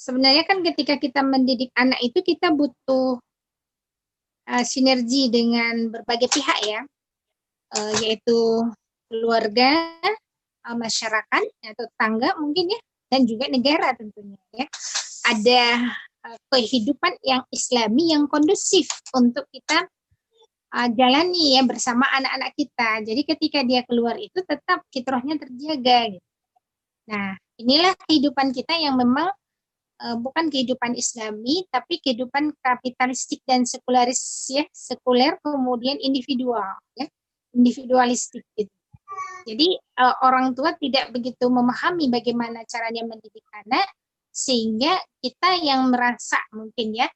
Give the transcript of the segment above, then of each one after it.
Sebenarnya kan ketika kita mendidik anak itu kita butuh sinergi dengan berbagai pihak ya, yaitu keluarga, masyarakat atau tetangga mungkin ya, dan juga negara tentunya ya. Ada kehidupan yang Islami yang kondusif untuk kita jalani ya bersama anak-anak kita. Jadi ketika dia keluar itu tetap fitrahnya terjaga. Gitu. Nah, inilah kehidupan kita yang memang bukan kehidupan Islami, tapi kehidupan kapitalistik dan sekularis ya, sekuler kemudian individual ya, individualistik gitu. Jadi orang tua tidak begitu memahami bagaimana caranya mendidik anak, sehingga kita yang merasa mungkin ya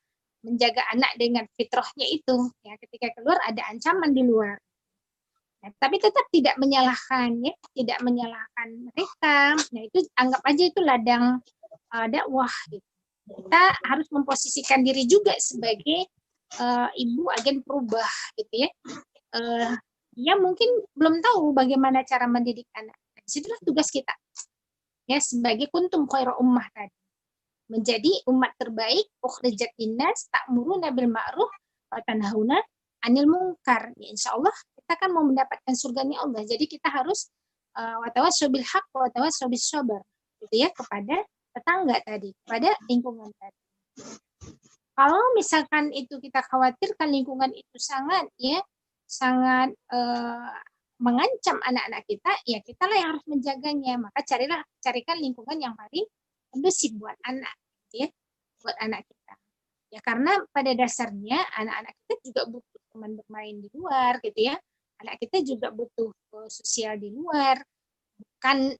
menjaga anak dengan fitrahnya itu ya ketika keluar ada ancaman di luar. Nah, tapi tetap tidak menyalahkan ya, tidak menyalahkan mereka. Nah, itu anggap aja itu ladang dakwah gitu. Kita harus memposisikan diri juga sebagai ibu agen perubah gitu ya. Dia mungkin belum tahu bagaimana cara mendidik anak. Nah, disitulah tugas kita ya sebagai kuntum khairu ummah tadi. Menjadi umat terbaik, ukhrijat linnas ta'muruna bil ma'ruf wa tanhauna 'anil munkar. Ya, insyaallah kita kan mau mendapatkan surganya Allah. Jadi kita harus wa tawassaw bil haqq wa tawassaw bis sabr gitu ya kepada tetangga tadi, kepada lingkungan tadi. Kalau misalkan itu kita khawatirkan lingkungan itu sangat sangat mengancam anak-anak kita, ya kita lah yang harus menjaganya. Maka carikan lingkungan yang paling kondusif buat anak, gitu ya, buat anak kita. Ya karena pada dasarnya anak-anak kita juga butuh teman bermain di luar, gitu ya. Anak kita juga butuh sosial di luar. Bukan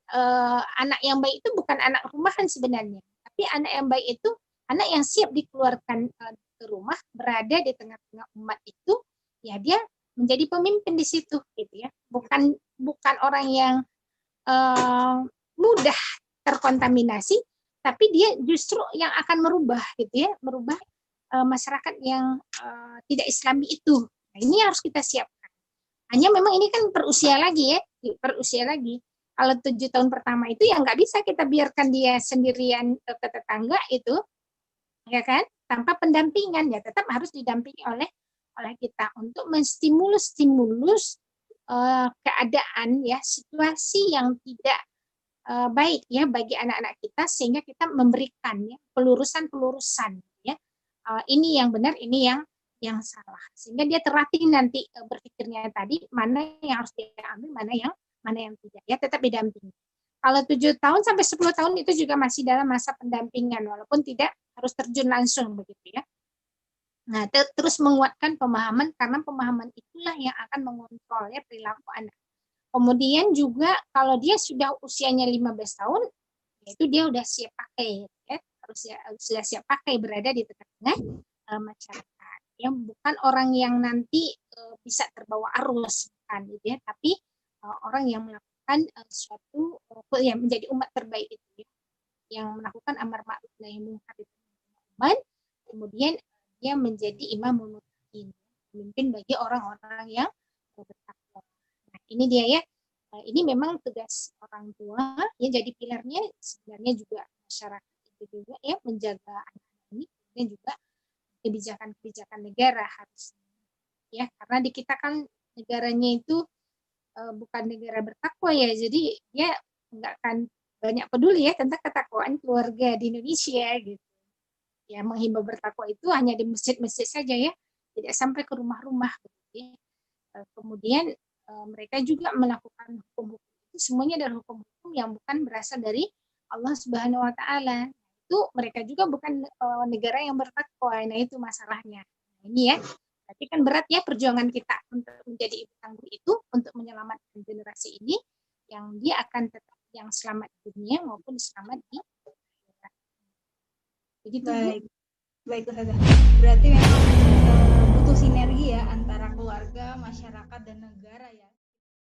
anak yang baik itu bukan anak rumahan sebenarnya, tapi anak yang baik itu anak yang siap dikeluarkan ke rumah, berada di tengah-tengah umat itu, ya dia menjadi pemimpin di situ, gitu ya. Bukan orang yang mudah terkontaminasi, tapi dia justru yang akan merubah gitu ya, merubah masyarakat yang tidak Islami itu. Nah, ini harus kita siapkan. Hanya memang ini kan perusia lagi ya, perusia lagi. Kalau 7 tahun pertama itu ya nggak bisa kita biarkan dia sendirian ke tetangga itu, ya kan? Tanpa pendampingan ya tetap harus didampingi oleh kita untuk menstimulus keadaan ya, situasi yang tidak baik ya bagi anak-anak kita, sehingga kita memberikan ya pelurusan ya, ini yang benar, ini yang salah, sehingga dia terlatih nanti berpikirnya tadi mana yang harus diambil, mana yang tidak ya, tetap didampingi. Kalau 7 tahun sampai 10 tahun itu juga masih dalam masa pendampingan, walaupun tidak harus terjun langsung begitu ya. Nah, terus menguatkan pemahaman, karena pemahaman itulah yang akan mengontrol ya perilaku anak. Kemudian juga kalau dia sudah usianya 15 tahun, itu dia udah siap pakai ya, sudah siap pakai, berada di tengah-tengah masyarakat. Ya, bukan orang yang nanti bisa terbawa arus kan gitu ya, tapi orang yang melakukan suatu yang menjadi umat terbaik itu ya, yang melakukan amar ma'ruf nahi munkar itu, kemudian dia menjadi imamul muttaqin, pemimpin bagi orang-orang yang bertakwa. Nah, ini dia ya. Ini memang tugas orang tua ya, jadi pilarnya sebenarnya juga masyarakat itu juga ya, menjaga anak ini, dan juga kebijakan-kebijakan negara harus ya, karena di kita kan negaranya itu bukan negara bertakwa ya, jadi dia nggak akan banyak peduli ya tentang ketakwaan keluarga di Indonesia gitu. Ya, menghimbau bertakwa itu hanya di masjid-masjid saja ya, tidak sampai ke rumah-rumah gitu ya. Kemudian mereka juga melakukan hukum-hukum itu semuanya adalah hukum-hukum yang bukan berasal dari Allah Subhanahu wa taala. Itu mereka juga bukan negara yang bertakwa. Nah, itu masalahnya. Nah, ini ya. Berarti kan berat ya perjuangan kita untuk menjadi ibu tangguh itu, untuk menyelamatkan generasi ini yang dia akan tetap yang selamat di dunia maupun selamat di akhirat. Begitu. Baik Ustazah. Berarti memang butuh sinergi ya antara keluarga, masyarakat, dan negara ya.